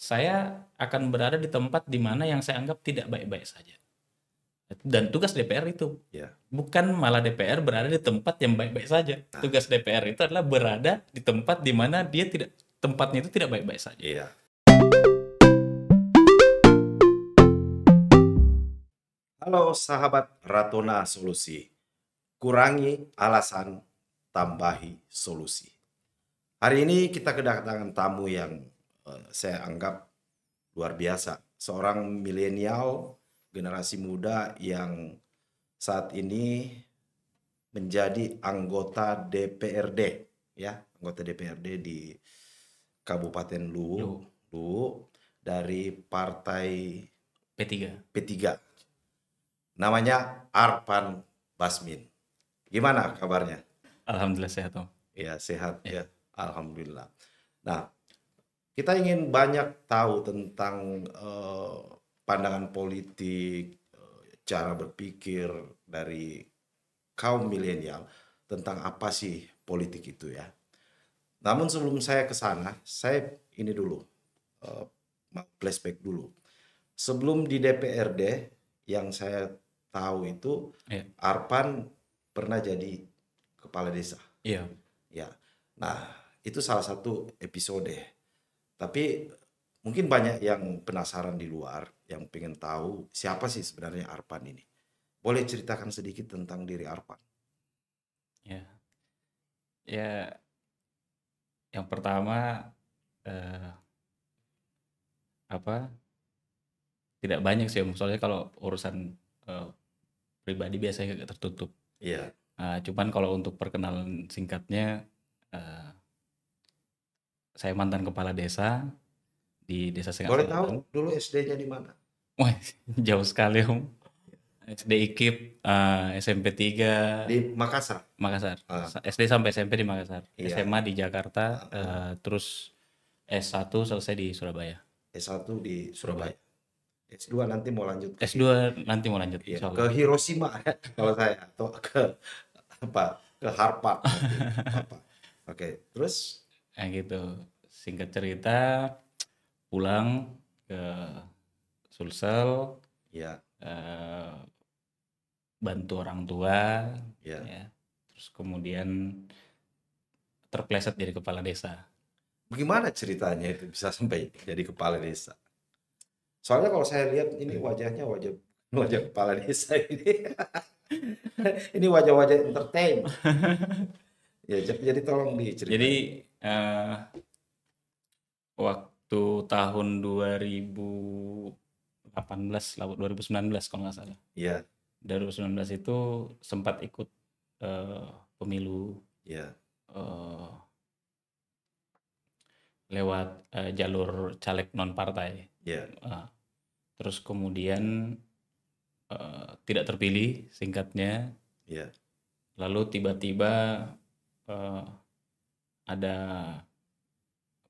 saya akan berada di tempat di mana yang saya anggap tidak baik-baik saja. Dan tugas DPR itu Ya. bukan malah DPR berada di tempat yang baik-baik saja. Tugas DPR itu adalah berada di tempat di mana tempatnya itu tidak baik-baik saja. Iya. Halo sahabat Ratona Solusi. Kurangi alasan, tambahi solusi. Hari ini kita kedatangan tamu yang saya anggap luar biasa. Seorang milenial, generasi muda yang saat ini menjadi anggota DPRD, ya, anggota DPRD di Kabupaten Luwu dari Partai P3. Namanya Arpan Basmin. Gimana kabarnya? Alhamdulillah sehat, Om. Ya, sehat ya. Alhamdulillah. Nah, kita ingin banyak tahu tentang pandangan politik, cara berpikir dari kaum milenial tentang apa sih politik itu ya. Namun sebelum saya ke sana, saya ini dulu flashback dulu. Sebelum di DPRD yang saya tahu itu Arpan pernah jadi kepala desa. Iya. Ya. Nah, itu salah satu episode. Tapi mungkin banyak yang penasaran di luar yang pengen tahu siapa sih sebenarnya Arpan ini. Boleh ceritakan sedikit tentang diri Arpan? Ya. Ya, yang pertama tidak banyak sih, Om. Soalnya kalau urusan pribadi biasanya agak tertutup. Iya. Cuman kalau untuk perkenalan singkatnya, saya mantan kepala desa di Desa Sengat Boleh Selatan. tahu dulu SD-nya di mana? Wah, jauh sekali, Om. SD IKIP, SMP 3 Di Makassar. SD sampai SMP di Makassar. Iya. SMA di Jakarta, terus S1 selesai di Surabaya. S1 di Surabaya. S2 nanti mau lanjut ke insya Allah. ke Hiroshima kalau saya, atau ke Harvard nanti. Oke, terus gitu. Singkat cerita, pulang ke Sulsel, ya, bantu orang tua, ya. Terus kemudian terpleset jadi kepala desa. Bagaimana ceritanya itu bisa sampai jadi kepala desa? Soalnya kalau saya lihat ini wajahnya wajah kepala desa ini. Ini wajah-wajah entertain. Ya, jadi tolong diceritain. Jadi waktu tahun 2019 kalau nggak salah. Iya. 2019 itu sempat ikut pemilu. Iya. Lewat jalur caleg non partai. Iya. Terus kemudian tidak terpilih, singkatnya. Iya. Lalu tiba-tiba ada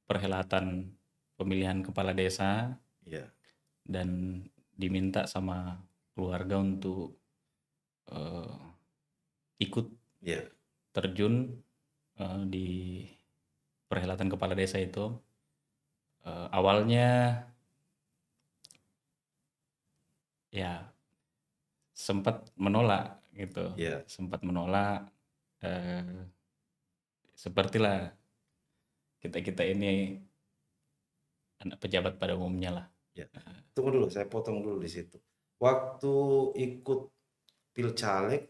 perhelatan pemilihan kepala desa. Iya. Dan diminta sama keluarga untuk ikut terjun di perhelatan kepala desa itu. Awalnya ya sempat menolak gitu. Sempat menolak, sepertilah kita ini anak pejabat pada umumnya lah. Tunggu dulu, saya potong dulu di situ. Waktu ikut pilcaleg,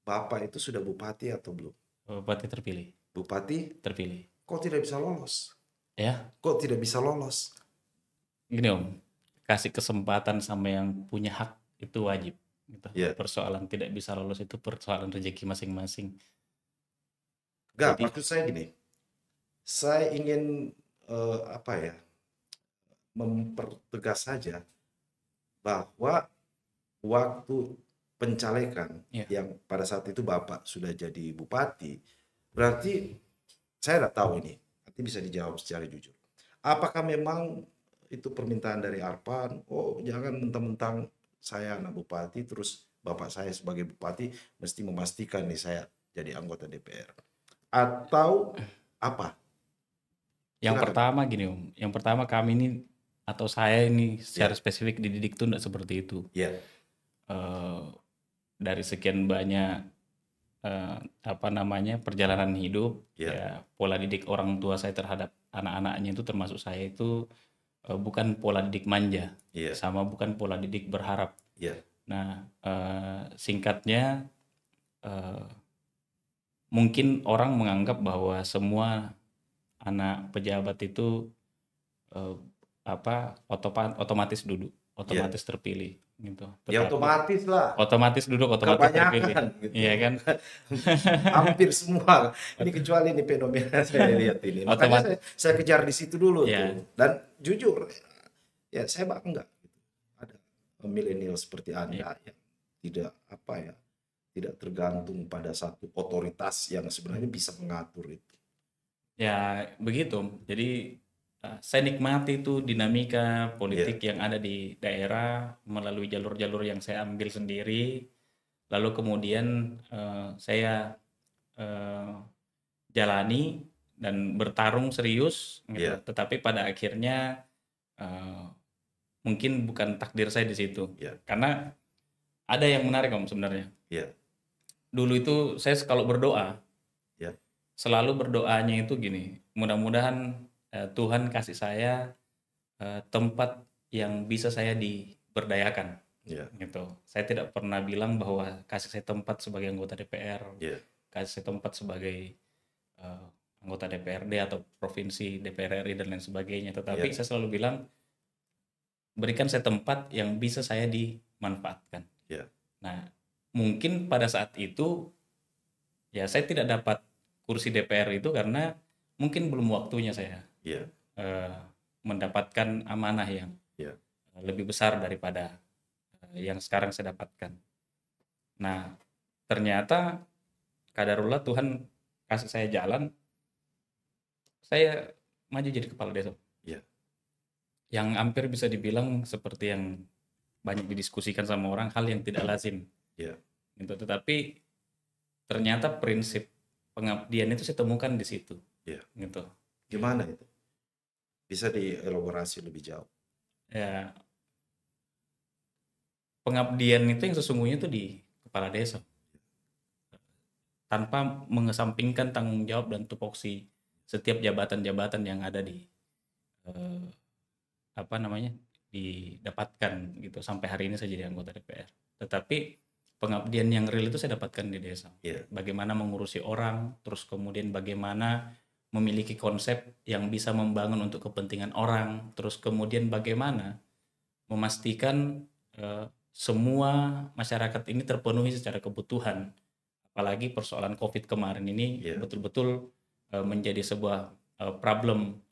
Bapak itu sudah bupati atau belum? Bupati terpilih. Bupati terpilih. Kok tidak bisa lolos? Ya. Kok tidak bisa lolos? Gini, Om, kasih kesempatan sama yang punya hak itu wajib. Gitu. Persoalan tidak bisa lolos itu persoalan rezeki masing-masing. Enggak, maksud saya gini. Saya ingin mempertegas saja bahwa waktu pencalekan yang pada saat itu Bapak sudah jadi bupati, berarti saya tidak tahu ini, nanti bisa dijawab secara jujur. Apakah memang itu permintaan dari Arpan? Oh, jangan mentang-mentang saya anak bupati, terus Bapak saya sebagai bupati mesti memastikan nih saya jadi anggota DPR. Atau apa? Yang pertama gini, Om. Yang pertama, kami ini atau saya ini secara Ya, spesifik dididik tuh enggak seperti itu. ya, Eh, dari sekian banyak apa namanya perjalanan hidup, ya, ya pola didik orang tua saya terhadap anak-anaknya itu termasuk saya itu bukan pola didik manja, ya, sama bukan pola didik berharap. ya, Nah, singkatnya, eh, mungkin orang menganggap bahwa semua anak pejabat itu eh, otomatis duduk, ya. otomatis terpilih gitu. Ya Tetapi otomatis lah, otomatis duduk, otomatis terpilih, kebanyakan iya gitu. kan? Hampir semua. Ini kecuali ini fenomena saya lihat ini. Makanya Otomatis, saya kejar di situ dulu tuh. ya, Dan jujur, ya saya bangga gitu. Ada milenial seperti ya, Anda yang tidak apa ya, tidak tergantung pada satu otoritas yang sebenarnya bisa mengatur itu. ya begitu. Jadi saya nikmati itu dinamika Ya, politik yang ada di daerah melalui jalur-jalur yang saya ambil sendiri. Lalu kemudian saya eh, jalani dan bertarung serius gitu. ya, Tetapi pada akhirnya eh, mungkin bukan takdir saya di situ. ya, Karena ada yang menarik Om sebenarnya. ya, Dulu itu saya kalau berdoa ya, selalu berdoanya itu gini, mudah-mudahan Tuhan kasih saya tempat yang bisa saya diberdayakan ya, gitu. Saya tidak pernah bilang bahwa kasih saya tempat sebagai anggota DPR, ya, kasih saya tempat sebagai eh, anggota DPRD atau provinsi DPR RI dan lain sebagainya. Tetapi ya, saya selalu bilang berikan saya tempat yang bisa saya dimanfaatkan. ya, Nah, mungkin pada saat itu ya saya tidak dapat kursi DPR itu karena mungkin belum waktunya saya ya, eh, mendapatkan amanah yang ya, lebih besar daripada yang sekarang saya dapatkan. Nah, ternyata kadarullah Tuhan kasih saya jalan, saya maju jadi kepala desa. ya, Yang hampir bisa dibilang seperti yang banyak didiskusikan sama orang, hal yang tidak lazim. ya, Gitu. Tetapi ternyata prinsip pengabdian itu saya temukan di situ. ya. Gitu. Gimana itu? Bisa dielaborasi lebih jauh. Ya, pengabdian itu yang sesungguhnya itu di kepala desa. Tanpa mengesampingkan tanggung jawab dan tupoksi setiap jabatan-jabatan yang ada di eh, apa namanya didapatkan gitu sampai hari ini saya jadi anggota DPR. Tetapi pengabdian yang real itu saya dapatkan di desa. Ya, Bagaimana mengurusi orang, terus kemudian bagaimana memiliki konsep yang bisa membangun untuk kepentingan orang, terus kemudian bagaimana memastikan semua masyarakat ini terpenuhi secara kebutuhan. Apalagi persoalan COVID kemarin ini ya, betul-betul menjadi sebuah problem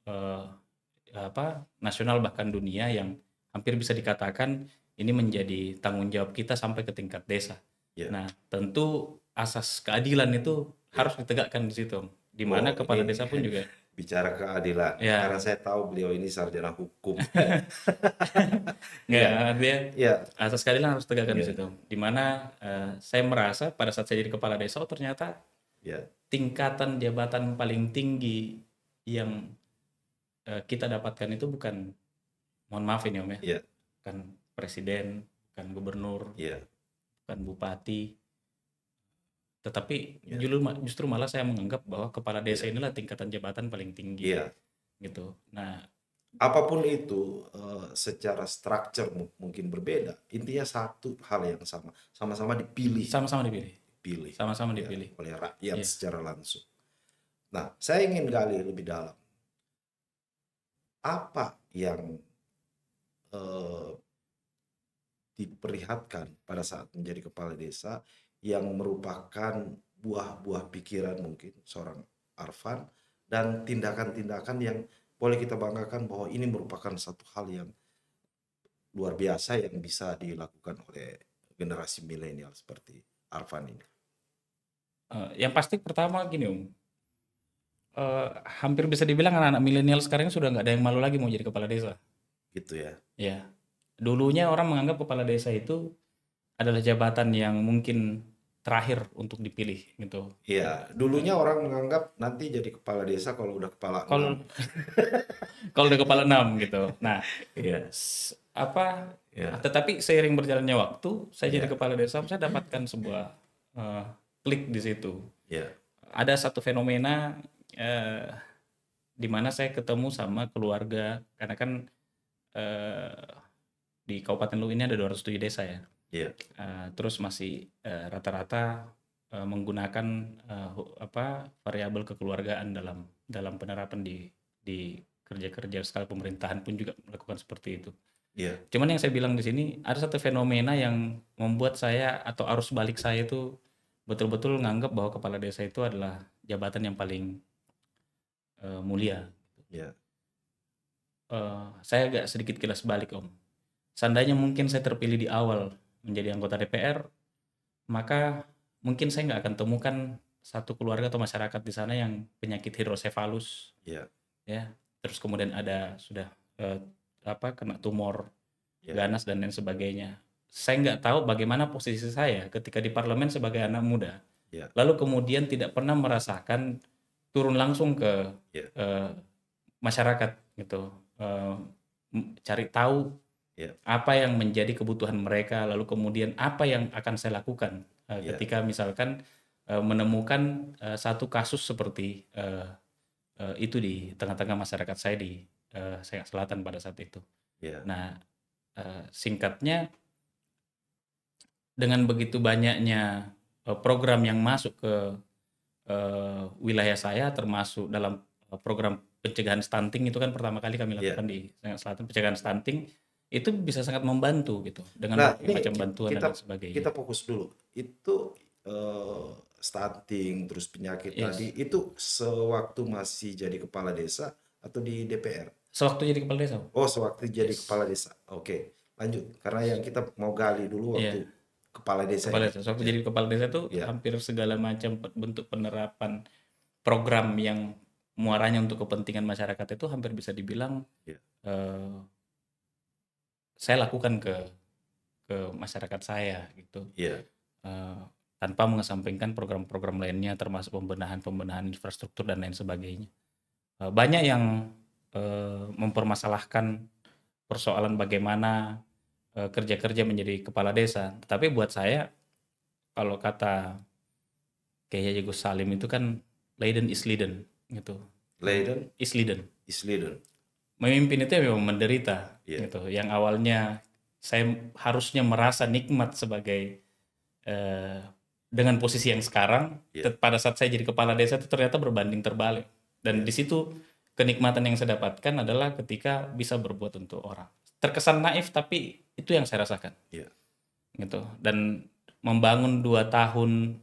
nasional bahkan dunia yang hampir bisa dikatakan ini menjadi tanggung jawab kita sampai ke tingkat desa. ya. Nah, tentu asas keadilan itu harus ditegakkan di situ, di mana Oh, kepala ini desa pun juga bicara keadilan. Karena ya saya tahu beliau ini sarjana hukum. nggak Ya, dia ya, asas keadilan harus ditegakkan di ya, situ. Di mana saya merasa pada saat saya jadi kepala desa, oh ternyata ya, tingkatan jabatan paling tinggi yang kita dapatkan itu bukan, mohon maaf ini Om ya, ya, bukan presiden, bukan gubernur, ya, bukan bupati, tetapi ya, justru malah saya menganggap bahwa kepala desa ya, inilah tingkatan jabatan paling tinggi ya. gitu. Nah, Apapun itu, secara struktur mungkin berbeda. Intinya satu hal yang sama, sama-sama dipilih, sama-sama dipilih, pilih sama-sama ya, dipilih. oleh rakyat Iya. secara langsung. Nah, saya ingin gali lebih dalam. Apa yang eh, diperlihatkan pada saat menjadi kepala desa yang merupakan buah-buah pikiran mungkin seorang Arfan dan tindakan-tindakan yang boleh kita banggakan bahwa ini merupakan satu hal yang luar biasa yang bisa dilakukan oleh generasi milenial seperti Arfan ini. Yang pasti pertama gini Om, hampir bisa dibilang anak-anak milenial sekarang sudah nggak ada yang malu lagi mau jadi kepala desa. Gitu ya. Ya, dulunya orang menganggap kepala desa itu adalah jabatan yang mungkin terakhir untuk dipilih gitu. Iya, dulunya orang menganggap nanti jadi kepala desa kalau udah kepala Kalau 6. kalau udah kepala 6 gitu. Nah, Iya, apa iya, tetapi seiring berjalannya waktu, saya jadi iya, kepala desa, saya dapatkan sebuah klik di situ. iya, Ada satu fenomena eh, di mana saya ketemu sama keluarga karena kan eh, di Kabupaten Luwu ini ada 207 desa ya. iya, Terus masih rata-rata menggunakan variabel kekeluargaan dalam dalam penerapan di kerja-kerja skala pemerintahan pun juga melakukan seperti itu. iya, Cuman yang saya bilang di sini ada satu fenomena yang membuat saya atau arus balik saya itu betul-betul nganggap bahwa kepala desa itu adalah jabatan yang paling mulia. iya, Saya agak sedikit kilas balik Om. Seandainya mungkin saya terpilih di awal menjadi anggota DPR, maka mungkin saya nggak akan temukan satu keluarga atau masyarakat di sana yang penyakit hidrosefalus, iya, ya. Terus kemudian ada sudah eh, kena tumor iya, ganas dan lain sebagainya. Saya nggak tahu bagaimana posisi saya ketika di parlemen sebagai anak muda. iya, Lalu kemudian tidak pernah merasakan turun langsung ke iya, eh, masyarakat gitu, Eh, cari tahu iya, apa yang menjadi kebutuhan mereka, lalu kemudian apa yang akan saya lakukan iya, ketika misalkan menemukan satu kasus seperti itu di tengah-tengah masyarakat saya di Sangat Selatan pada saat itu. iya, Nah, singkatnya dengan begitu banyaknya program yang masuk ke wilayah saya, termasuk dalam program pencegahan stunting itu kan pertama kali kami iya. lakukan di Sangat Selatan, pencegahan stunting itu bisa sangat membantu gitu dengan Nah, berbagai ini macam bantuan dan kita lain sebagainya. kita fokus dulu. Itu stunting terus penyakit tadi Yes. itu sewaktu masih jadi kepala desa atau di DPR? Sewaktu jadi kepala desa. Oh, sewaktu jadi Yes. kepala desa. Oke, lanjut. Karena yang kita mau gali dulu waktu Iya, kepala desa kepala ini. desa. Sewaktu Ya, jadi kepala desa itu ya, hampir segala macam bentuk penerapan program yang muaranya untuk kepentingan masyarakat itu hampir bisa dibilang ya, eh, saya lakukan ke masyarakat saya gitu. ya, Eh, Tanpa mengesampingkan program-program lainnya termasuk pembenahan infrastruktur dan lain sebagainya. Banyak yang mempermasalahkan persoalan bagaimana kerja-kerja menjadi kepala desa. Tetapi buat saya, kalau kata Kiai Haji Gus Salim itu kan Leiden is Leiden gitu. Leiden Is Leiden. is leader. Memimpin itu ya memang menderita Ya, gitu. Yang awalnya saya harusnya merasa nikmat sebagai eh, dengan posisi yang sekarang, ya, pada saat saya jadi kepala desa itu ternyata berbanding terbalik. Dan ya, di situ kenikmatan yang saya dapatkan adalah ketika bisa berbuat untuk orang. Terkesan naif tapi itu yang saya rasakan ya, gitu. Dan membangun 2 tahun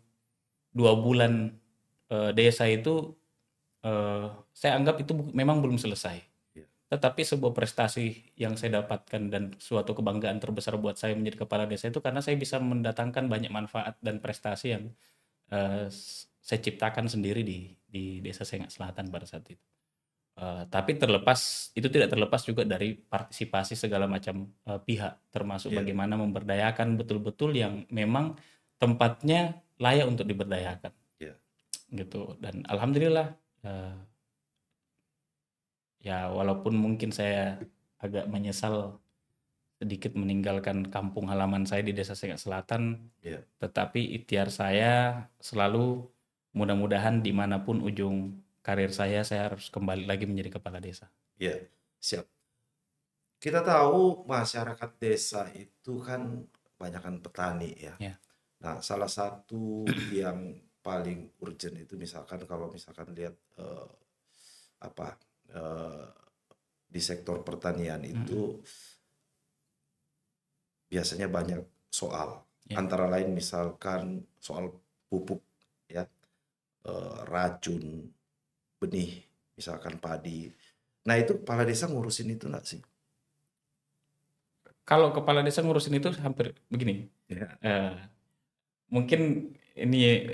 2 bulan desa itu saya anggap itu memang belum selesai. ya, Tetapi sebuah prestasi yang saya dapatkan dan suatu kebanggaan terbesar buat saya menjadi kepala desa itu karena saya bisa mendatangkan banyak manfaat dan prestasi yang saya ciptakan sendiri di desa Sengat Selatan pada saat itu. Tapi tidak terlepas juga dari partisipasi segala macam pihak, termasuk ya, bagaimana memberdayakan betul-betul yang memang tempatnya layak untuk diberdayakan, ya, gitu. Dan alhamdulillah, eh, ya walaupun mungkin saya agak menyesal sedikit meninggalkan kampung halaman saya di Desa Sengat Selatan, ya, tetapi ikhtiar saya selalu mudah-mudahan dimanapun ujung karir saya harus kembali lagi menjadi kepala desa. ya. Siap. Kita tahu masyarakat desa itu kan banyakkan petani ya. Ya, Nah, salah satu yang paling urgent itu misalkan kalau misalkan lihat apa eh, di sektor pertanian itu biasanya banyak soal. ya. Antara lain misalkan soal pupuk ya, racun, benih, misalkan padi. Nah, itu kepala desa ngurusin itu nggak sih? Kalau kepala desa ngurusin itu hampir begini. Ya. eh, Mungkin ini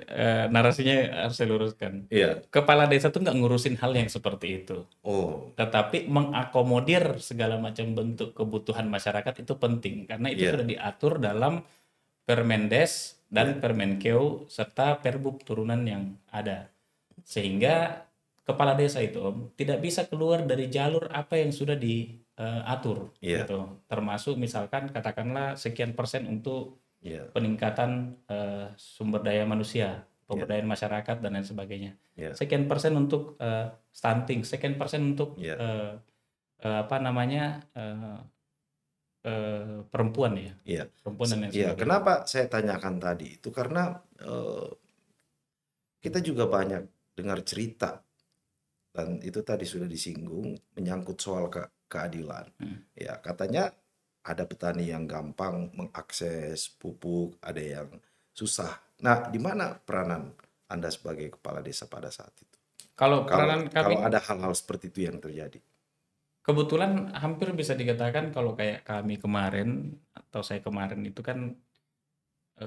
narasinya harus saya luruskan. Iya. Kepala desa tuh nggak ngurusin hal yang seperti itu. Oh, Tetapi mengakomodir segala macam bentuk kebutuhan masyarakat itu penting karena itu iya, sudah diatur dalam Permendes dan Permenkeu serta Perbub turunan yang ada. Sehingga kepala desa itu Om tidak bisa keluar dari jalur apa yang sudah diatur Iya, gitu. Termasuk misalkan katakanlah sekian persen untuk iya, peningkatan sumber daya manusia, iya, pemberdayaan masyarakat dan lain sebagainya. iya, Sekian persen untuk stunting, sekian persen untuk iya, apa namanya perempuan ya, iya. perempuan dan lain Iya, sebagainya. kenapa saya tanyakan tadi itu karena kita juga banyak dengar cerita dan itu tadi sudah disinggung menyangkut soal keadilan. Ya, katanya ada petani yang gampang mengakses pupuk, ada yang susah. Nah, di mana peranan Anda sebagai kepala desa pada saat itu? Kalau Kalau peranan kalau kami ada hal-hal seperti itu yang terjadi. kebetulan hampir bisa dikatakan kalau kayak kami kemarin atau saya kemarin itu kan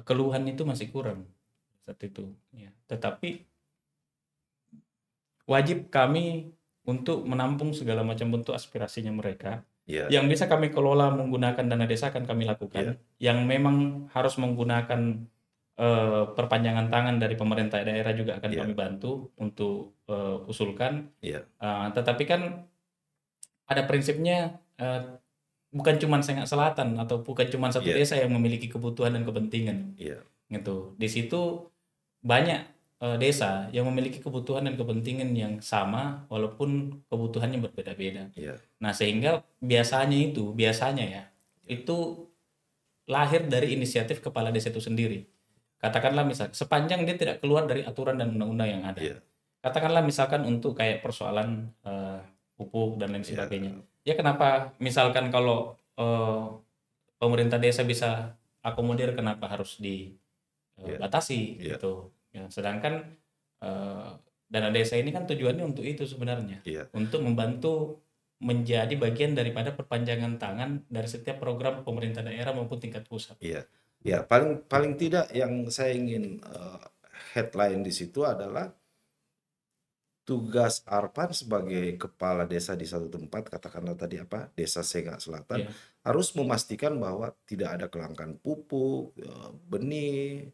keluhan itu masih kurang saat itu ya. Tetapi wajib kami untuk menampung segala macam bentuk aspirasinya mereka. Iya, Yang bisa kami kelola menggunakan dana desa akan kami iya, lakukan. Yang memang harus menggunakan perpanjangan tangan dari pemerintah daerah juga akan iya, kami bantu untuk usulkan. iya, Tetapi kan ada prinsipnya bukan cuma Sengak Selatan atau bukan cuma satu iya, desa yang memiliki kebutuhan dan kepentingan iya, gitu. Di situ banyak desa yang memiliki kebutuhan dan kepentingan yang sama walaupun kebutuhannya berbeda-beda. iya, Nah, sehingga biasanya ya, itu lahir dari inisiatif kepala desa itu sendiri. Katakanlah misal, sepanjang dia tidak keluar dari aturan dan undang-undang yang ada. iya, Katakanlah misalkan untuk kayak persoalan pupuk dan lain iya, sebagainya. Ya kenapa misalkan kalau pemerintah desa bisa akomodir, kenapa harus iya, dibatasi iya, gitu. Ya, sedangkan eh, dana desa ini kan tujuannya untuk itu sebenarnya, iya, untuk membantu menjadi bagian daripada perpanjangan tangan dari setiap program pemerintah daerah maupun tingkat pusat. iya. Ya, paling paling tidak yang saya ingin headline di situ adalah tugas Arpan sebagai kepala desa di satu tempat, katakanlah tadi apa, Desa Sengak Selatan, Ya, harus memastikan bahwa tidak ada kelangkaan pupuk, benih,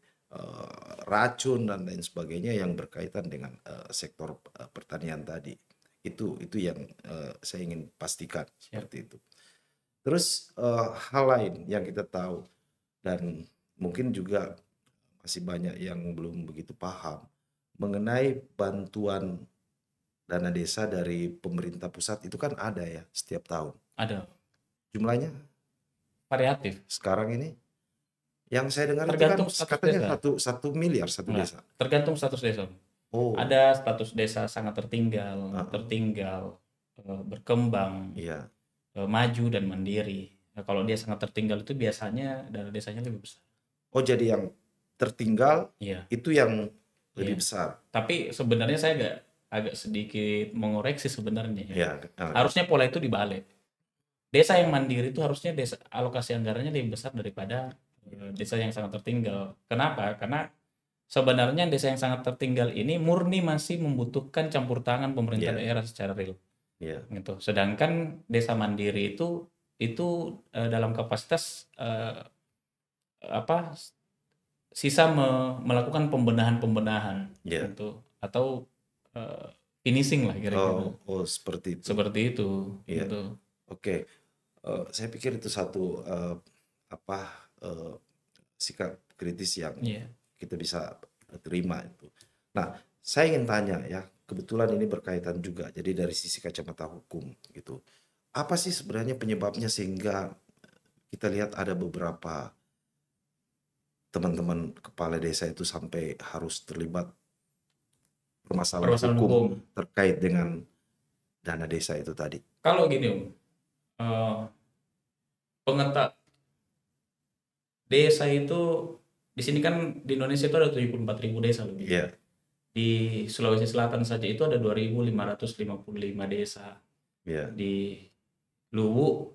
racun dan lain sebagainya yang berkaitan dengan sektor pertanian tadi. Itu yang saya ingin pastikan siap. seperti itu. Terus hal lain yang kita tahu dan mungkin juga masih banyak yang belum begitu paham mengenai bantuan dana desa dari pemerintah pusat itu kan ada ya setiap tahun. Ada Jumlahnya variatif, sekarang ini yang saya dengar itu kan tergantung status katanya desa. satu miliar satu Enggak, desa. tergantung status desa. Oh, Ada status desa sangat heeh, tertinggal, berkembang, iya, maju dan mandiri. Nah, kalau dia sangat tertinggal itu biasanya dana desanya lebih besar. oh jadi yang tertinggal Iya, itu yang iya. lebih besar. Tapi sebenarnya saya agak sedikit mengoreksi sebenarnya ya. Ya, Harusnya pola itu dibalik. Desa yang mandiri itu harusnya desa alokasi anggarannya lebih besar daripada desa yang sangat tertinggal. Kenapa? Karena sebenarnya desa yang sangat tertinggal ini murni masih membutuhkan campur tangan pemerintah iya, daerah secara real iya, gitu. Sedangkan desa mandiri itu dalam kapasitas apa sisa melakukan pembenahan-pembenahan iya. gitu atau eh, finishing lah kira-kira. Oh, oh seperti itu. Seperti itu Iya. gitu. Oke. Saya pikir itu satu apa sikap kritis yang Iya. kita bisa terima itu. Nah, saya ingin tanya ya, kebetulan ini berkaitan juga, jadi dari sisi kacamata hukum gitu. Apa sih sebenarnya penyebabnya sehingga kita lihat ada beberapa teman-teman kepala desa itu sampai harus terlibat permasalahan Permasalahan hukum hukum. terkait dengan dana desa itu tadi? Kalau gini Om, eh, pengetak desa itu di sini kan di Indonesia itu ada 74.000 desa lebih. Iya, Di Sulawesi Selatan saja itu ada 2.555 desa. iya. Di Luwu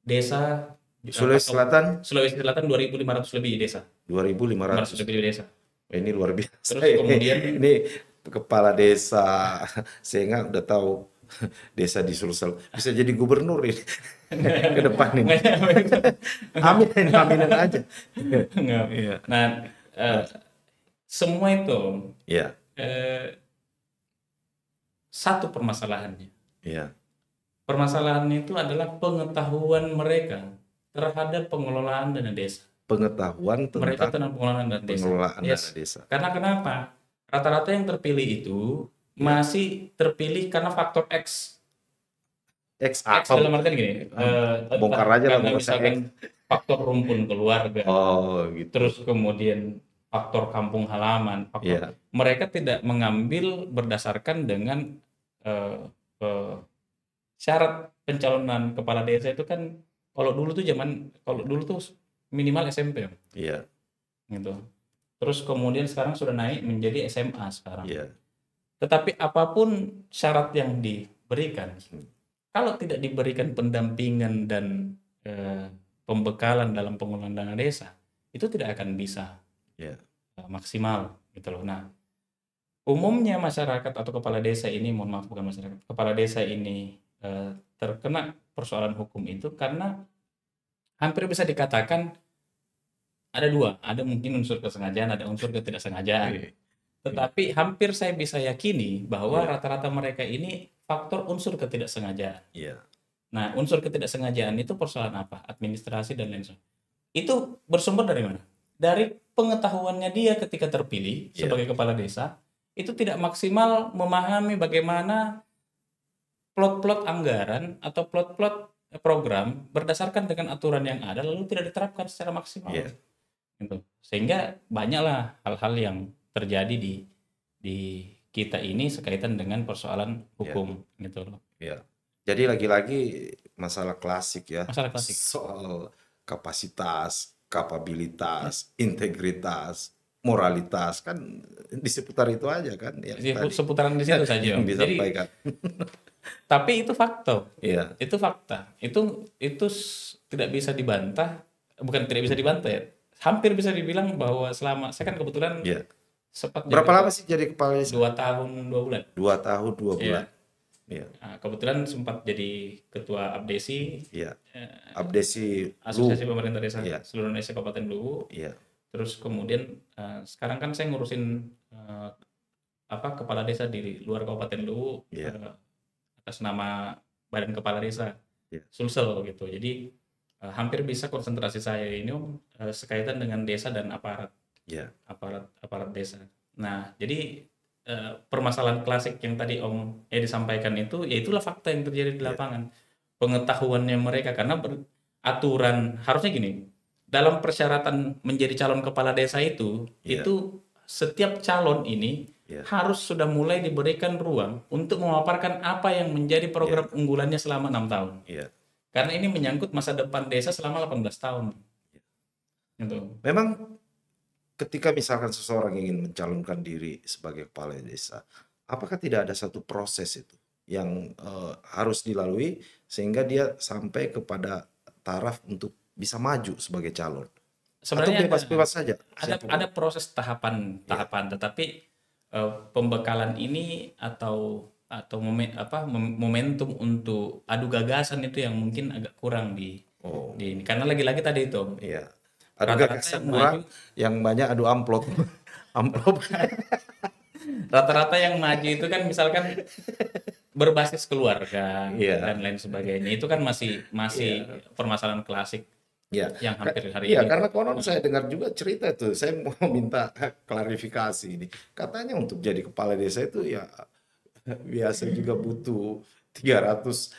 desa Sulawesi Selatan Sulawesi Selatan 2.500 lebih desa. 500 2.500. lebih desa. Ini luar biasa. Terus kemudian Ini kepala desa sehingga udah tahu desa di Sulsel bisa jadi gubernur ini ke depan ini. Enggak, Amin, aminan aja. enggak. Iya, Nah, eh, semua itu Iya, eh, satu permasalahannya. iya. Permasalahannya itu adalah pengetahuan mereka terhadap pengelolaan dana desa. Pengetahuan Mereka tentang tentang pengelolaan dana desa. pengelolaan dana Yes. desa. Karena kenapa? Rata-rata yang terpilih itu Iya. masih terpilih karena faktor X. X X apa? dalam artian gini, Bongkar entah aja lah karena bongkar saya X. misalkan faktor rumpun keluarga, Oh, gitu. terus kemudian faktor kampung halaman, Iya, mereka tidak mengambil berdasarkan dengan eh, eh, syarat pencalonan kepala desa itu kan kalau dulu tuh minimal SMP iya, gitu. Terus kemudian sekarang sudah naik menjadi SMA sekarang. iya. Tetapi apapun syarat yang diberikan, kalau tidak diberikan pendampingan dan pembekalan dalam pengelolaan dana desa, itu tidak akan bisa Iya. maksimal gitu loh. Nah, umumnya masyarakat atau kepala desa ini, mohon maaf bukan masyarakat, kepala desa ini terkena persoalan hukum itu karena hampir bisa dikatakan ada dua, ada mungkin unsur kesengajaan, ada unsur ketidaksengajaan. Iya. Tetapi hampir saya bisa yakini bahwa Iya. rata-rata mereka ini faktor unsur ketidaksengajaan. Iya. Nah, unsur ketidaksengajaan itu persoalan apa? Administrasi dan lain sebagainya. Itu bersumber dari mana? Dari pengetahuannya dia ketika terpilih Iya. sebagai kepala desa, itu tidak maksimal memahami bagaimana plot-plot anggaran atau plot-plot program berdasarkan dengan aturan yang ada lalu tidak diterapkan secara maksimal. Iya. Gitu. Sehingga banyaklah hal-hal yang terjadi di kita ini sekaitan dengan persoalan hukum gitu loh. Iya. Jadi lagi-lagi masalah klasik ya. Masalah klasik. Soal kapasitas, kapabilitas, integritas, moralitas kan di seputar itu aja kan yang tadi Seputaran di situ saja. yang Jadi, disampaikan. tapi itu fakta. Iya. Itu fakta. Itu tidak bisa dibantah, bukan tidak bisa dibantah ya. Hampir bisa dibilang bahwa selama saya kan kebetulan Iya. sempat Berapa lama sih jadi kepala desa? 2 tahun 2 bulan. 2 tahun 2 bulan. Iya. Nah, kebetulan sempat jadi ketua Abdesi, Iya. Abdesi Asosiasi Lu. Pemerintah Desa Iya. Seluruh Indonesia Kabupaten Luwu. Iya. Terus kemudian sekarang kan saya ngurusin kepala desa di luar Kabupaten Luwu Iya. atas nama Badan Kepala Desa Iya. Sulsel gitu. Jadi hampir bisa konsentrasi saya ini sekaitan dengan desa dan aparat Iya. aparat desa. Nah, jadi permasalahan klasik yang tadi Om disampaikan itu, ya itulah fakta yang terjadi di Iya. lapangan. Pengetahuannya mereka karena aturan harusnya gini, dalam persyaratan menjadi calon kepala desa itu, Iya. itu setiap calon ini Iya. harus sudah mulai diberikan ruang untuk memaparkan apa yang menjadi program unggulannya selama 6 tahun. Iya. Karena ini menyangkut masa depan desa selama 18 tahun. Gitu. Memang ketika misalkan seseorang ingin mencalonkan diri sebagai kepala desa, apakah tidak ada satu proses itu yang harus dilalui sehingga dia sampai kepada taraf untuk bisa maju sebagai calon? Sebenarnya Atau bebas-bebas saja? ada proses tahapan, tetapi pembekalan ini atau momentum untuk adu gagasan itu yang mungkin agak kurang di ini. Karena lagi-lagi tadi itu Iya. Adu rata-rata gagasan yang kurang, maju- yang banyak adu amplop. Amplop. rata-rata yang maju itu kan misalkan berbasis keluarga Iya. dan lain sebagainya. Itu kan masih permasalahan klasik Iya. yang hampir hari Iya, ini. karena konon saya dengar juga cerita itu. Saya mau minta klarifikasi ini. Katanya untuk jadi kepala desa itu ya biasa juga butuh 300,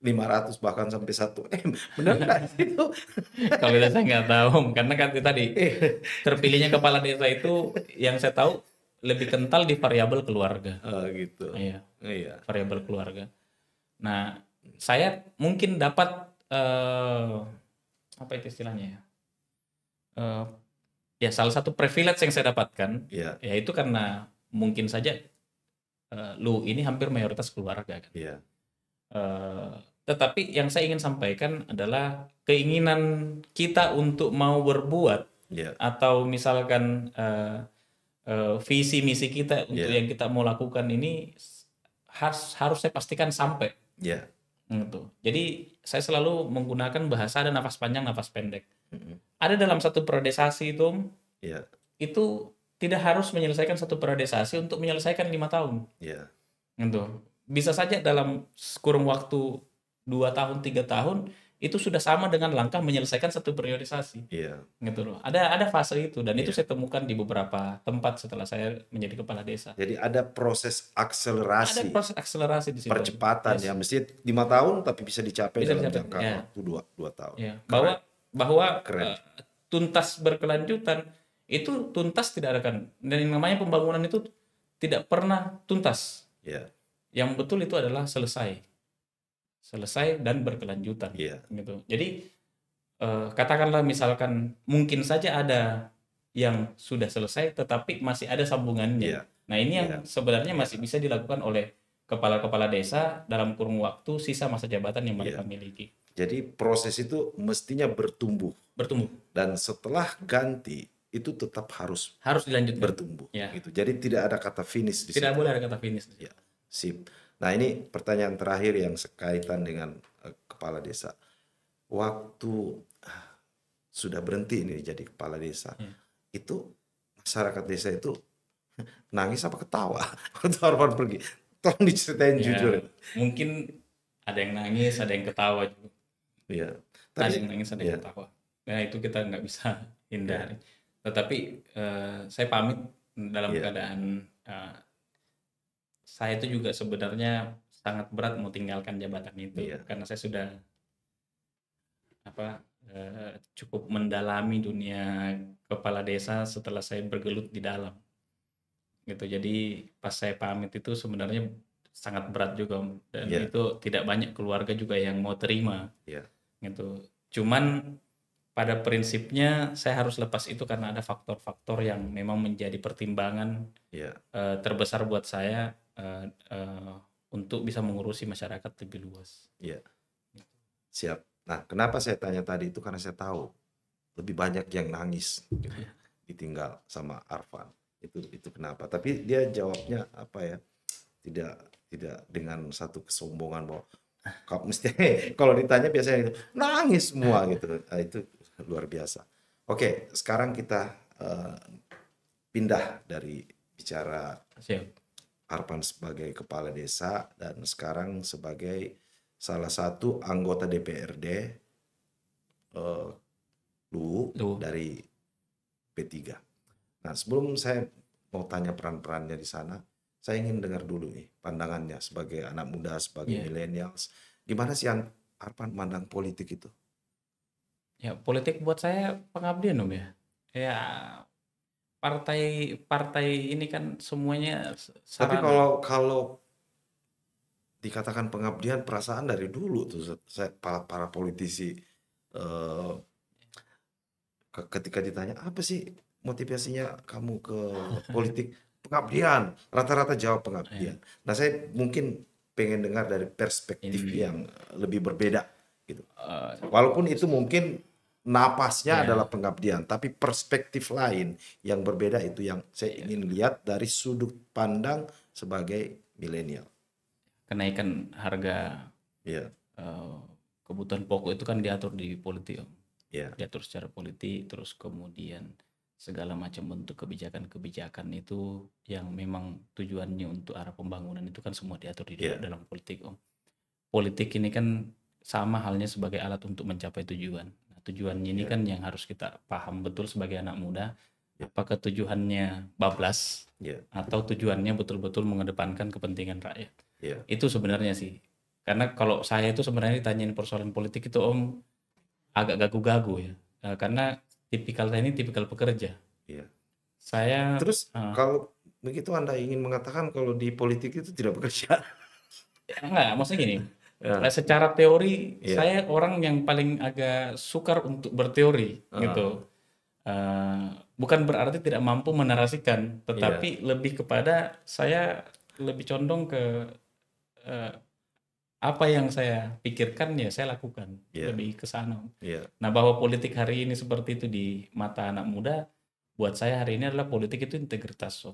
500 bahkan sampai 1 M. Benar nggak sih itu? Kalau itu saya nggak tahu, karena kan itu tadi terpilihnya kepala desa itu yang saya tahu lebih kental di variabel keluarga. Gitu. Iya, Iya. variabel keluarga. Nah, saya mungkin dapat apa itu istilahnya ya? Ya salah satu privilege yang saya dapatkan, Iya. yaitu karena mungkin saja lu ini hampir mayoritas keluarga kan. Iya. Tetapi yang saya ingin sampaikan adalah keinginan kita untuk mau berbuat Iya. atau misalkan visi misi kita untuk Iya. yang kita mau lakukan ini harus saya pastikan sampai Iya. gitu. Jadi saya selalu menggunakan bahasa ada nafas panjang, nafas pendek. Mm-mm. Ada dalam satu perdesasi itu Iya. itu tidak harus menyelesaikan satu pradesasi untuk menyelesaikan 5 tahun. Iya. Gitu. Bisa saja dalam kurun waktu 2 tahun, 3 tahun itu sudah sama dengan langkah menyelesaikan satu priorisasi. Iya. Gitu loh. Ada fase itu dan itu Iya. saya temukan di beberapa tempat setelah saya menjadi kepala desa. Jadi ada proses Ada akselerasi, proses akselerasi di situ. percepatan Yes. ya. Mesti 5 tahun tapi bisa dicapai Bisa dalam dicapai, jangka ya. waktu 2 tahun. Ya, Keren. bahwa Keren. tuntas berkelanjutan itu tuntas tidak ada kan. Dan yang namanya pembangunan itu tidak pernah tuntas. Iya. Yang betul itu adalah selesai dan berkelanjutan. Iya. Gitu. Jadi katakanlah misalkan mungkin saja ada yang sudah selesai tetapi masih ada sambungannya. Iya. Nah ini yang Iya. sebenarnya masih bisa dilakukan oleh kepala-kepala desa dalam kurun waktu sisa masa jabatan yang mereka miliki. Jadi proses itu mestinya bertumbuh dan setelah ganti itu tetap harus dilanjutkan. bertumbuh. Ya. Gitu. Jadi tidak ada kata finish di Tidak situ. boleh ada kata finish. Ya. Sip. Nah ini pertanyaan terakhir yang sekaitan dengan kepala desa. Waktu sudah berhenti ini jadi kepala desa, itu masyarakat desa itu nangis apa ketawa waktu Arfan pergi? Tolong diceritain jujur. Mungkin ada yang nangis, ada yang ketawa juga. Iya. Ada yang nangis, ada yang ketawa. Nah itu kita nggak bisa hindari. Tetapi saya pamit dalam keadaan saya itu juga sebenarnya sangat berat mau tinggalkan jabatan itu karena saya sudah cukup mendalami dunia kepala desa setelah saya bergelut di dalam gitu. Jadi pas saya pamit itu sebenarnya sangat berat juga dan itu tidak banyak keluarga juga yang mau terima gitu. Cuman pada prinsipnya saya harus lepas itu karena ada faktor-faktor yang memang menjadi pertimbangan terbesar buat saya untuk bisa mengurusi masyarakat lebih luas. Iya. Siap. Nah, kenapa saya tanya tadi itu karena saya tahu lebih banyak yang nangis gitu, ditinggal sama Arfan. Itu kenapa? Tapi dia jawabnya apa ya? Tidak dengan satu kesombongan bahwa mesti kalau ditanya biasanya gitu, nangis semua gitu. Nah, itu luar biasa. Oke, sekarang kita pindah dari bicara Arfan sebagai kepala desa dan sekarang sebagai salah satu anggota DPRD dari P3. Nah, sebelum saya mau tanya peran-perannya di sana, saya ingin dengar dulu nih pandangannya sebagai anak muda, sebagai millennials. Gimana sih Arfan mandang politik itu? Ya, politik buat saya pengabdian Om ya. Ya, partai ini kan semuanya sarana. Tapi kalau dikatakan pengabdian, perasaan dari dulu tuh para politisi ketika ditanya apa sih motivasinya kamu ke politik, pengabdian, rata-rata jawab pengabdian. Nah saya mungkin pengen dengar dari perspektif yang lebih berbeda gitu. Walaupun itu mungkin napasnya adalah pengabdian, tapi perspektif lain yang berbeda itu yang saya ingin lihat dari sudut pandang sebagai milenial. Kenaikan harga kebutuhan pokok itu kan diatur di politik, diatur secara politik, terus kemudian segala macam bentuk kebijakan-kebijakan itu yang memang tujuannya untuk arah pembangunan itu kan semua diatur di dalam politik, Om. Politik ini kan sama halnya sebagai alat untuk mencapai tujuan. Nah, tujuannya ini kan yang harus kita paham betul sebagai anak muda. Apakah tujuannya bablas atau tujuannya betul-betul mengedepankan kepentingan rakyat? Itu sebenarnya sih. Karena kalau saya itu sebenarnya ditanyain persoalan politik itu Om agak gagu-gagu ya. Karena tipikal saya ini tipikal pekerja. Saya terus kalau begitu Anda ingin mengatakan kalau di politik itu tidak bekerja? Enggak, maksudnya gini. Secara teori saya orang yang paling agak sukar untuk berteori gitu. Bukan berarti tidak mampu menarasikan, tetapi lebih kepada saya lebih condong ke apa yang saya pikirkan ya saya lakukan, lebih ke sana. Nah, bahwa politik hari ini seperti itu di mata anak muda, buat saya hari ini adalah politik itu integritas.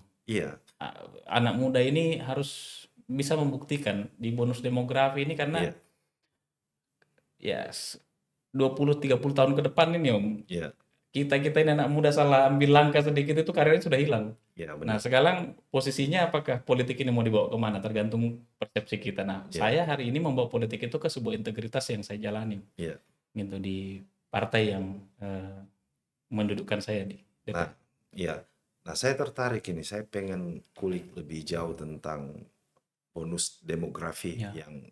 Anak muda ini harus bisa membuktikan di bonus demografi ini karena 20-30 tahun ke depan ini Om. kita ini anak muda salah ambil langkah sedikit itu karirnya sudah hilang. Ya, Nah, benar. sekarang posisinya apakah politik ini mau dibawa kemana tergantung persepsi kita. Nah, Ya, saya hari ini membawa politik itu ke sebuah integritas yang saya jalani ya. gitu di partai yang mendudukkan saya di Nah, DPR. ya. Nah, saya tertarik ini. Saya pengen kulik lebih jauh tentang bonus demografi Ya, yang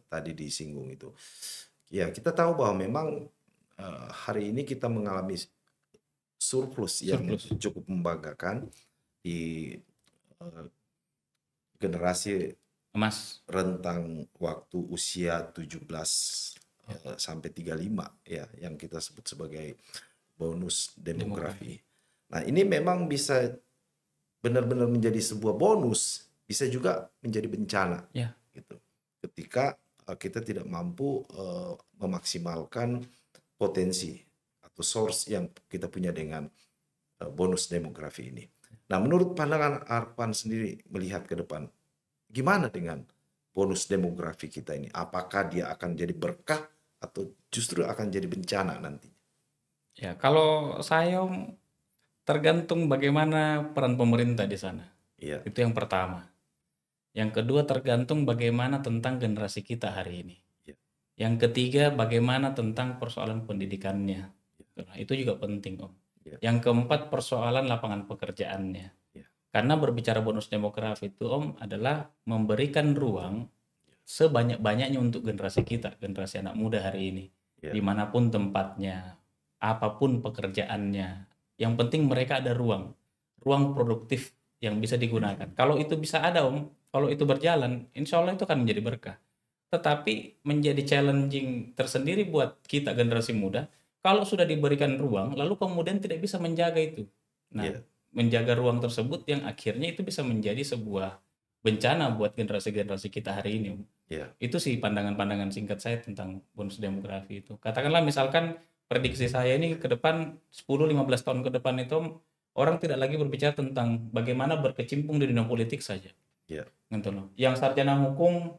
tadi disinggung itu. Ya, kita tahu bahwa memang hari ini kita mengalami surplus yang surplus. cukup membanggakan di eh, generasi Emas. rentang waktu usia 17 Ya, sampai 35 ya, yang kita sebut sebagai bonus demografi. demografi. Nah, ini memang bisa benar-benar menjadi sebuah bonus, bisa juga menjadi bencana Ya, gitu. Ketika kita tidak mampu memaksimalkan potensi atau source yang kita punya dengan bonus demografi ini. Nah, menurut pandangan Arpan sendiri melihat ke depan, gimana dengan bonus demografi kita ini? Apakah dia akan jadi berkah atau justru akan jadi bencana nanti? ya, kalau saya tergantung bagaimana peran pemerintah di sana. Iya, Itu yang pertama. Yang kedua tergantung bagaimana tentang generasi kita hari ini. iya, Yang ketiga bagaimana tentang persoalan pendidikannya. Nah, itu juga penting, Om. iya, Yang keempat persoalan lapangan pekerjaannya. iya, Karena berbicara bonus demografi itu, Om, adalah memberikan ruang sebanyak-banyaknya untuk generasi kita, generasi anak muda hari ini. iya, Dimanapun tempatnya, apapun pekerjaannya. Yang penting mereka ada ruang produktif yang bisa digunakan. Kalau itu bisa ada, Om, kalau itu berjalan, insya Allah itu akan menjadi berkah. Tetapi menjadi challenging tersendiri buat kita generasi muda, kalau sudah diberikan ruang, lalu kemudian tidak bisa menjaga itu. Nah, iya, menjaga ruang tersebut yang akhirnya itu bisa menjadi sebuah bencana buat generasi-generasi kita hari ini, Om. iya, Itu sih pandangan-pandangan singkat saya tentang bonus demografi itu. Katakanlah misalkan prediksi saya ini ke depan 10-15 tahun ke depan itu orang tidak lagi berbicara tentang bagaimana berkecimpung di dunia politik saja. iya, Gitu loh. Yang sarjana hukum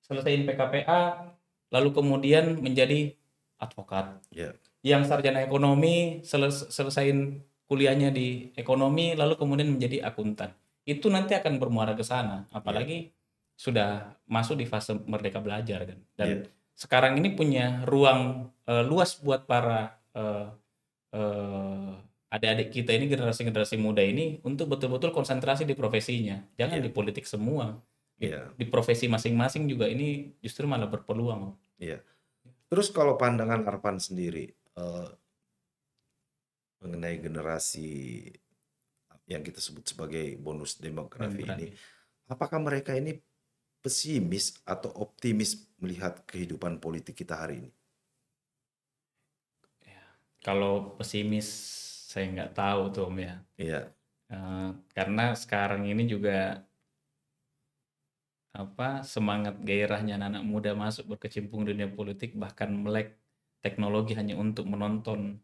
selesaiin PKPA lalu kemudian menjadi advokat. iya, Yang sarjana ekonomi selesaiin kuliahnya di ekonomi lalu kemudian menjadi akuntan. Itu nanti akan bermuara ke sana, iya, apalagi sudah masuk di fase merdeka belajar kan. Dan iya, sekarang ini punya ruang luas buat para eh, adik-adik kita ini generasi-generasi muda ini untuk betul-betul konsentrasi di profesinya. Jangan iya, di politik semua. iya, Di profesi masing-masing juga ini justru malah berpeluang. iya. Terus kalau pandangan Arpan sendiri mengenai generasi yang kita sebut sebagai bonus demografi ini, Demografi. apakah mereka ini pesimis atau optimis melihat kehidupan politik kita hari ini? Ya, kalau pesimis saya nggak tahu tuh Om ya. Iya, Karena sekarang ini juga semangat gairahnya anak-anak muda masuk berkecimpung di dunia politik bahkan melek teknologi hanya untuk menonton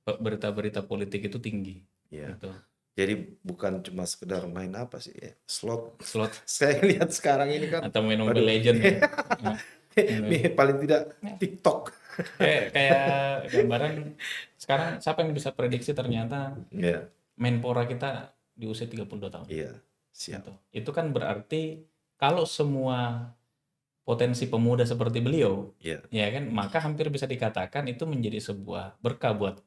berita-berita politik itu tinggi iya. gitu. Jadi bukan cuma sekedar main apa sih ya, slot. Slot Saya lihat sekarang ini kan, atau main Mobile waduh, Legend ya. Ya, gitu. ini paling tidak Ya, TikTok. kayak gambaran sekarang siapa yang bisa prediksi ternyata Iya, Menpora kita di usia 32 tahun iya, siap. gitu. Itu kan berarti kalau semua potensi pemuda seperti beliau, Iya, ya kan, maka hampir bisa dikatakan itu menjadi sebuah berkah buat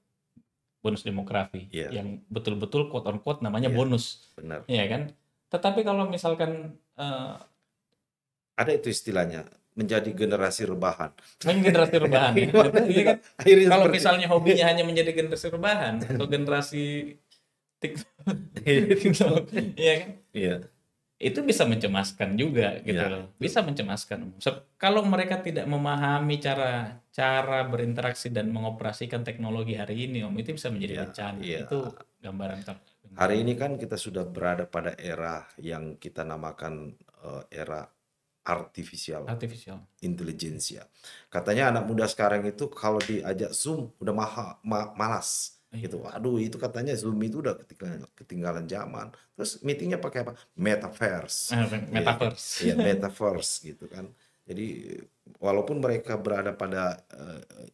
bonus demografi iya, yang betul-betul quote on quote namanya iya, bonus, benar. ya kan. Tetapi kalau misalkan Ada itu istilahnya, menjadi generasi rebahan. generasi rebahan ya, Gimana iya juga kan. akhirnya Kalau seperti misalnya hobinya hanya menjadi generasi rebahan atau generasi TikTok, gitu, ya kan. Iya, Itu bisa mencemaskan juga gitu iya, loh. itu. Bisa mencemaskan. Kalau mereka tidak memahami cara cara berinteraksi dan mengoperasikan teknologi hari ini, Om, itu bisa menjadi Iya, bencana. iya. Itu gambaran Hari ini kan kita sudah berada pada era yang kita namakan era artificial artificial. intelligence ya. Katanya anak muda sekarang itu kalau diajak Zoom udah malas gitu. Iya. Aduh, itu katanya Zoom itu udah ketinggalan zaman. Terus meetingnya pakai apa? Metaverse. Iya, Metaverse. iya, metaverse gitu kan. Jadi walaupun mereka berada pada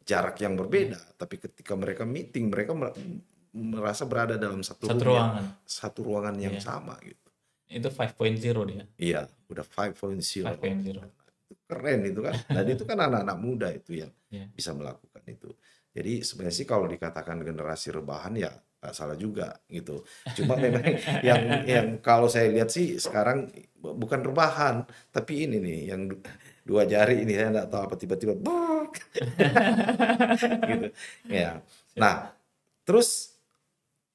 jarak yang berbeda, tapi ketika mereka meeting, mereka merasa berada dalam satu Satu room ruangan. satu ruangan yang Iya. sama gitu. Itu 5.0 dia. Iya, udah 5.0. 5.0. Keren itu kan. Dan itu kan anak-anak muda itu yang Iya. bisa melakukan itu. Jadi sebenarnya sih kalau dikatakan generasi rebahan ya nggak salah juga gitu. Cuma memang yang kalau saya lihat sih sekarang bukan rebahan, tapi ini nih yang dua jari ini saya nggak tahu apa tiba-tiba gitu. Ya. Nah, terus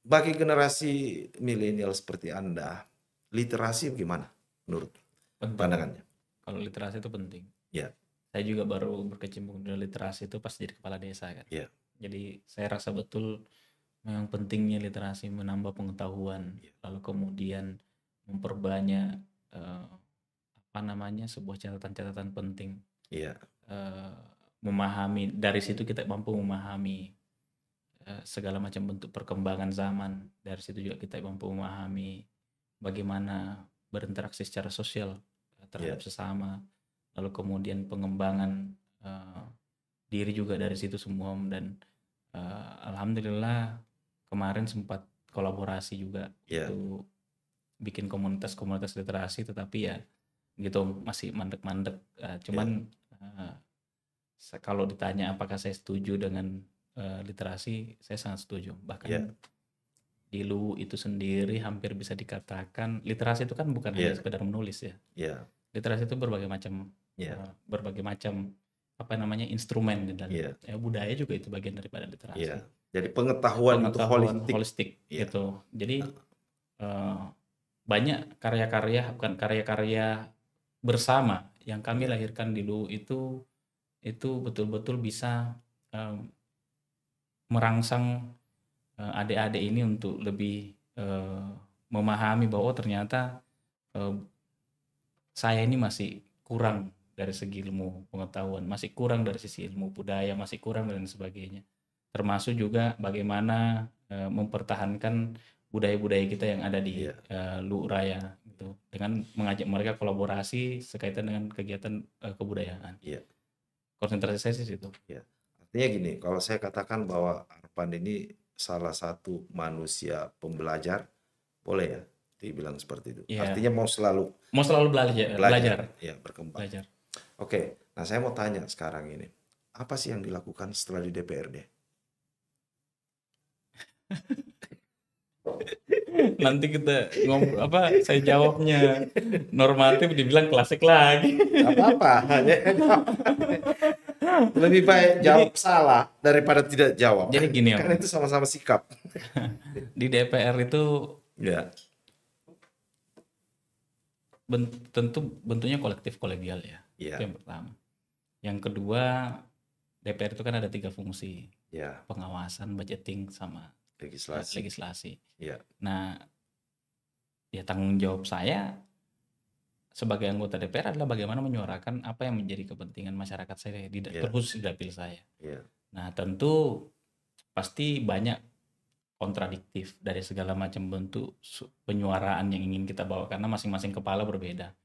bagi generasi milenial seperti Anda, literasi gimana menurut Penting. pandangannya? Kalau literasi itu penting. Ya. Saya juga baru berkecimpung di literasi itu pas jadi kepala desa kan. Ya. Jadi saya rasa betul memang pentingnya literasi, menambah pengetahuan, lalu kemudian memperbanyak sebuah catatan-catatan penting. Iya. Memahami, dari situ kita mampu memahami segala macam bentuk perkembangan zaman. Dari situ juga kita mampu memahami bagaimana berinteraksi secara sosial terhadap sesama. Lalu kemudian pengembangan diri juga dari situ semua. Dan alhamdulillah kemarin sempat kolaborasi juga untuk bikin komunitas literasi, tetapi ya gitu masih mandek-mandek. Cuman kalau ditanya apakah saya setuju dengan literasi, saya sangat setuju. Bahkan di LUU itu sendiri hampir bisa dikatakan literasi itu kan bukan hanya sekedar menulis ya. Literasi itu berbagai macam instrumen dan budaya juga itu bagian daripada literasi. Jadi pengetahuan holistik gitu. Jadi banyak karya-karya, bukan karya-karya bersama yang kami lahirkan di LUU itu betul-betul bisa merangsang adik-adik ini untuk lebih memahami bahwa ternyata saya ini masih kurang dari segi ilmu pengetahuan, masih kurang dari sisi ilmu budaya, masih kurang dan sebagainya. Termasuk juga bagaimana mempertahankan budaya-budaya kita yang ada di LUU Raya gitu, dengan mengajak mereka kolaborasi sekaitan dengan kegiatan kebudayaan. Konsentrasi saya sih situ. Artinya gini, kalau saya katakan bahwa Arpan ini salah satu manusia pembelajar, boleh ya dibilang seperti itu. Artinya mau selalu belajar. Berkembang. Belajar. Oke, nah saya mau tanya sekarang ini, apa sih yang dilakukan setelah di DPRD? Nanti kita ngobrol saya jawabnya normatif dibilang klasik lagi. Apa-apa, lebih baik jawab salah daripada tidak jawab. Jadi gini kan itu sama-sama sikap. Di DPR itu tentu bentuknya kolektif kolegial ya. Itu yang pertama. Yang kedua, DPR itu kan ada 3 fungsi. Pengawasan, budgeting, sama legislasi. Nah, ya tanggung jawab saya sebagai anggota DPR adalah bagaimana menyuarakan apa yang menjadi kepentingan masyarakat saya, terkhusus di dapil saya. Nah, tentu pasti banyak kontradiktif dari segala macam bentuk penyuaraan yang ingin kita bawa, karena masing-masing kepala berbeda.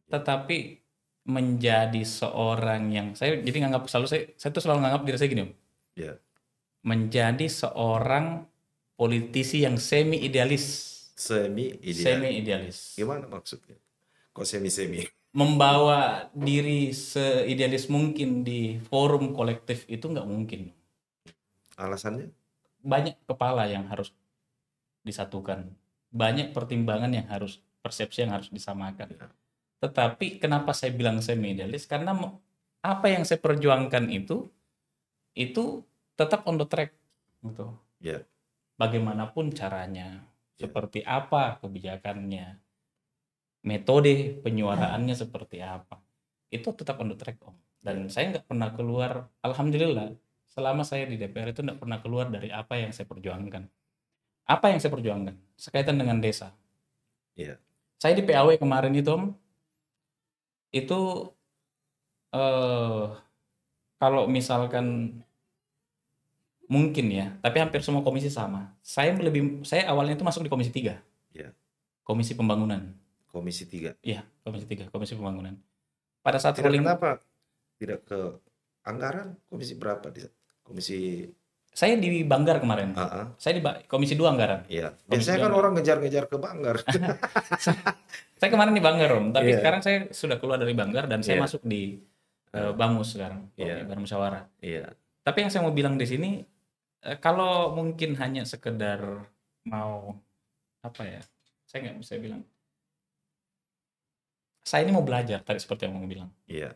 Tetapi menjadi seorang yang saya tuh selalu nganggap diri saya gini, menjadi seorang politisi yang semi idealis. Gimana maksudnya? Kok semi? Membawa diri seidealis mungkin di forum kolektif itu nggak mungkin. Alasannya? Banyak kepala yang harus disatukan, banyak pertimbangan yang persepsi yang harus disamakan. Tetapi kenapa saya bilang semi idealis? Karena apa yang saya perjuangkan itu tetap on the track gitu. Bagaimanapun caranya, seperti apa kebijakannya, metode penyuaraannya seperti apa, itu tetap on the track, Om. Dan saya nggak pernah keluar, alhamdulillah, selama saya di DPR itu nggak pernah keluar dari apa yang saya perjuangkan. Apa yang saya perjuangkan? Sekaitan dengan desa. Saya di PAW kemarin itu, Om, itu kalau misalkan mungkin ya, tapi hampir semua komisi sama. Saya awalnya itu masuk di Komisi 3. Komisi Pembangunan. Komisi 3. Iya, Komisi 3, Komisi Pembangunan. Pada saat kenapa tidak ke anggaran, komisi berapa di komisi Saya di Banggar kemarin. ah, Saya di Komisi 2 anggaran. iya. Komisi Biasanya 2 kan anggaran. orang ngejar-ngejar ke Banggar. Saya kemarin di Banggar, Om, tapi Iya, sekarang saya sudah keluar dari Banggar dan saya iya, masuk di ah, Bamus sekarang, iya, Badan Musyawarah. iya, Tapi yang saya mau bilang di sini, kalau mungkin hanya sekedar mau apa ya? Saya nggak bisa bilang. Saya ini mau belajar, tadi seperti yang mau bilang. iya,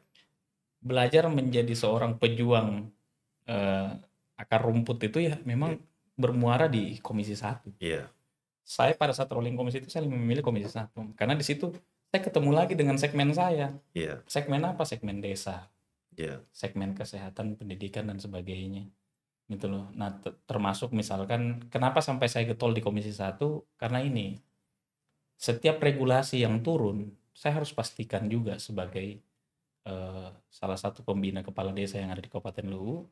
Belajar menjadi seorang pejuang eh, akar rumput itu ya iya, memang bermuara di Komisi 1. iya, Saya pada saat rolling komisi itu saya lebih memilih Komisi 1. Karena di situ saya ketemu lagi dengan segmen saya. iya, Segmen apa? Segmen desa, iya, segmen kesehatan, pendidikan dan sebagainya. Gitu loh. Nah, termasuk misalkan kenapa sampai saya getol di Komisi 1 karena ini. Setiap regulasi yang turun, saya harus pastikan juga sebagai salah satu pembina kepala desa yang ada di Kabupaten Luwu,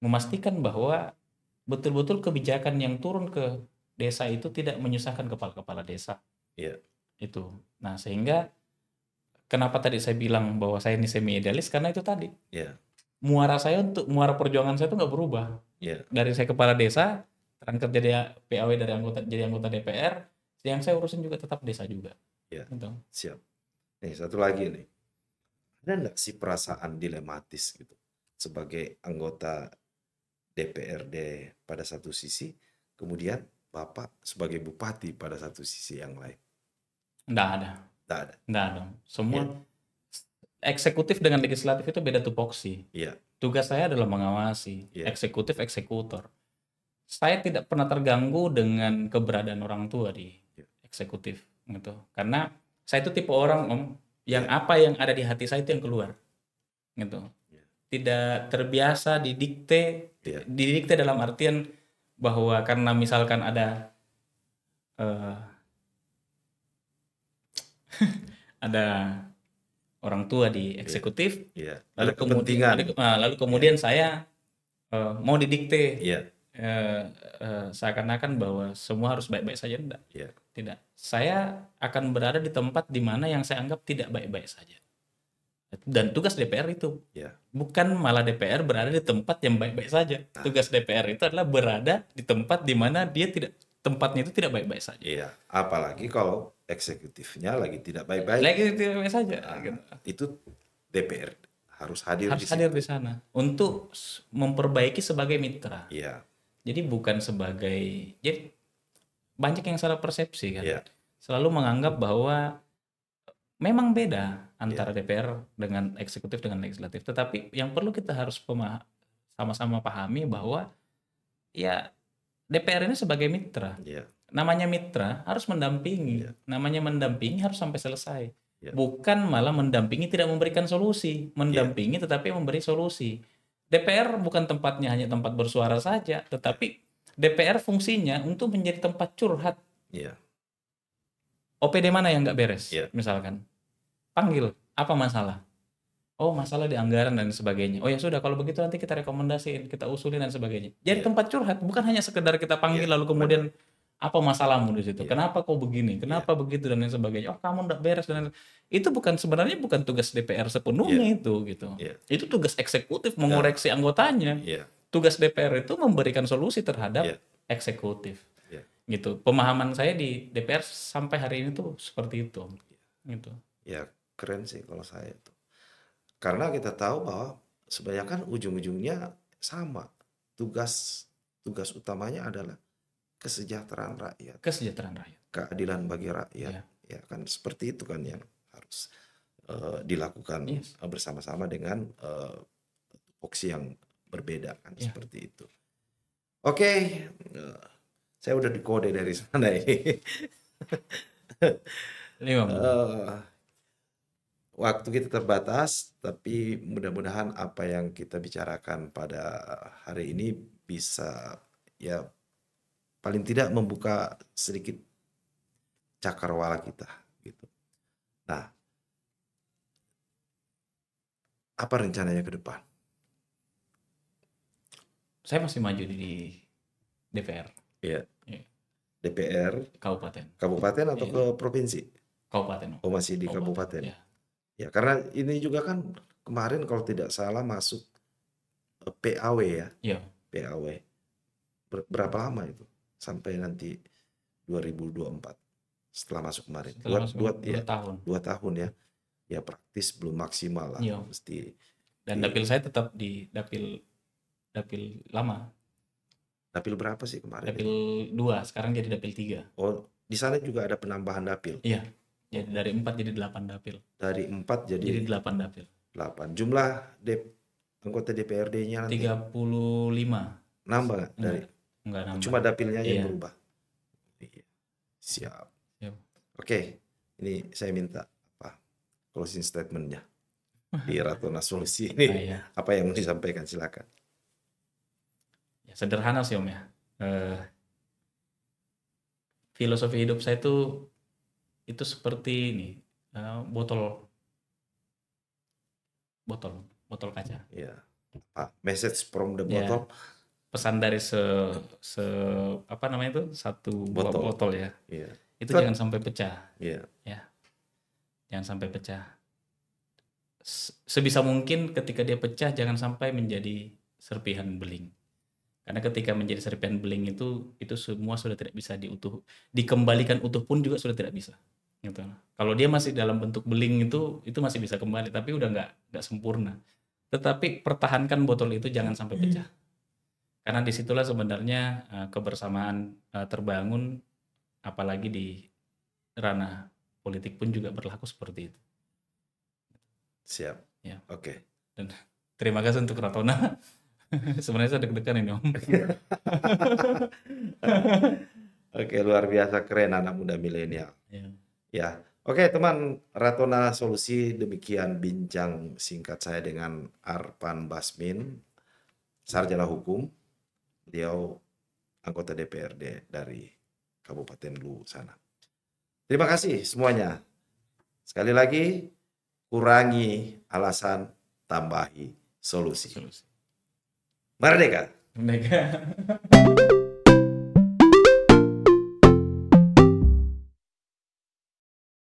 memastikan bahwa betul-betul kebijakan yang turun ke desa itu tidak menyusahkan kepala-kepala desa. iya, Itu. Nah, sehingga kenapa tadi saya bilang bahwa saya ini semi idealis karena itu tadi. iya, Muara perjuangan saya itu nggak berubah. iya, Dari saya kepala desa, terangkat jadi PAW dari jadi anggota DPR, yang saya urusin juga tetap desa juga. iya. Gitu. Siap. Nih, satu lagi nih. Ada nggak sih perasaan dilematis gitu sebagai anggota DPRD pada satu sisi, kemudian Bapak sebagai bupati pada satu sisi yang lain? Nggak ada. Nggak ada. Nggak ada. Semua Iya, eksekutif dengan legislatif itu beda tupoksi. iya, Tugas saya adalah mengawasi, iya, eksekutif eksekutor. Saya tidak pernah terganggu dengan keberadaan orang tua di iya, eksekutif gitu. Karena saya itu tipe orang, Om, yang iya, apa yang ada di hati saya itu yang keluar gitu. iya, Tidak terbiasa iya, didikte dalam artian bahwa karena misalkan ada eh, ada orang tua di iya, eksekutif, iya. Ada lalu kemudian kepentingan. lalu Iya, kemudian saya mau didikte iya, seakan-akan bahwa semua harus baik-baik saja. Enggak, iya, tidak. Saya akan berada di tempat di mana yang saya anggap tidak baik-baik saja. Dan tugas DPR itu iya. bukan malah DPR berada di tempat yang baik-baik saja. Nah, Tugas DPR itu adalah berada di tempat di mana tempatnya itu tidak baik-baik saja. iya. Apalagi kalau eksekutifnya lagi tidak baik-baik. Lagi tidak baik saja. Nah, Gitu. itu DPR harus hadir Harus di hadir situ. di sana untuk memperbaiki sebagai mitra. Iya, Jadi bukan sebagai, jadi banyak yang salah persepsi kan. iya, Selalu menganggap bahwa memang beda iya, antara DPR dengan eksekutif dengan legislatif. Tetapi yang perlu kita harus sama-sama pahami bahwa ya DPR ini sebagai mitra. iya, Namanya mitra harus mendampingi. iya, Namanya mendampingi harus sampai selesai. iya, Bukan malah mendampingi tidak memberikan solusi. iya, Mendampingi tetapi memberi solusi. DPR bukan tempatnya hanya tempat bersuara saja, tetapi DPR fungsinya untuk menjadi tempat curhat. iya, OPD mana yang nggak beres, iya, misalkan. Panggil, apa masalah? Oh, masalah di anggaran dan sebagainya. Oh ya sudah, kalau begitu nanti kita rekomendasiin, kita usulin dan sebagainya. Jadi iya, tempat curhat, bukan hanya sekedar kita iya, panggil lalu benar. kemudian apa masalahmu di situ? Iya, Kenapa kau begini? iya, Kenapa begitu dan lain sebagainya? Oh, kamu nggak beres dan lain. Itu sebenarnya bukan tugas DPR iya, sepenuhnya itu gitu. iya, Itu tugas eksekutif ya, mengoreksi anggotanya. iya, Tugas DPR itu memberikan solusi terhadap iya, eksekutif. iya, Gitu. Pemahaman saya di DPR sampai hari ini tuh seperti itu. Gitu. iya. Keren sih kalau saya tuh. Karena kita tahu bahwa sebenarnya kan ujung-ujungnya sama. Tugas tugas utamanya adalah kesejahteraan rakyat, Kesejahteraan rakyat. keadilan bagi rakyat. Iya. Ya kan seperti itu kan yang harus dilakukan Yes. bersama-sama dengan opsi yang berbeda kan Iya. seperti itu. Oke, saya udah dikode dari sana ini. 5 menit. Waktu kita terbatas, tapi mudah-mudahan apa yang kita bicarakan pada hari ini bisa ya paling tidak membuka sedikit cakrawala kita gitu. Nah, apa rencananya ke depan? Saya masih maju di DPR. Ya, Iya. DPR Kabupaten atau Iya. ke provinsi? Kabupaten. Oh, masih di kabupaten. Ya. Ya, karena ini juga kan kemarin kalau tidak salah masuk PAW ya, Iya, PAW. Berapa lama itu sampai nanti 2024 setelah masuk kemarin? setelah masuk Dua, 2 ya, tahun. 2 tahun ya. Ya praktis belum maksimal lah, Iya. mesti Dan dapil saya tetap di dapil lama. Dapil berapa sih kemarin? Dapil 2, sekarang jadi dapil 3. Oh, di sana juga ada penambahan dapil. Iya. Jadi dari 4 jadi 8 dapil. Dari 4 Jadi jadi 8 dapil. 8. Jumlah anggota DPRD-nya nanti 35. nambah nggak? Dari Enggak nambah. cuma dapilnya yang Iya. berubah. Iya. Siap. Siap. Oke, ini saya minta closing statement-nya di Ratona Solusi ini. Nah, iya. Apa yang mau disampaikan, silakan. Ya, sederhana sih Om ya. Filosofi hidup saya itu seperti ini, botol kaca. Ya. Message from the Ya, bottle. pesan dari apa namanya itu, satu buah Botol. botol ya. Iya. Itu jangan sampai pecah. Iya. Ya, jangan sampai pecah. Sebisa mungkin ketika dia pecah jangan sampai menjadi serpihan beling. Karena ketika menjadi serpihan beling itu semua sudah tidak bisa dikembalikan utuh pun juga sudah tidak bisa. Gitu. Kalau dia masih dalam bentuk beling itu masih bisa kembali, tapi udah nggak sempurna. Tetapi pertahankan botol itu jangan sampai pecah. Karena disitulah sebenarnya kebersamaan terbangun, apalagi di ranah politik pun juga berlaku seperti itu. Siap. Ya. Oke. Dan terima kasih untuk Ratona. Sebenarnya saya deg-degan ini Om. Oke, luar biasa keren anak muda milenial. Ya. Ya, oke teman Ratona Solusi, demikian bincang singkat saya dengan Arpan Basmin, sarjana hukum, beliau anggota DPRD dari Kabupaten Luwu sana. Terima kasih semuanya. Sekali lagi, kurangi alasan, tambahi solusi. Merdeka! Merdeka.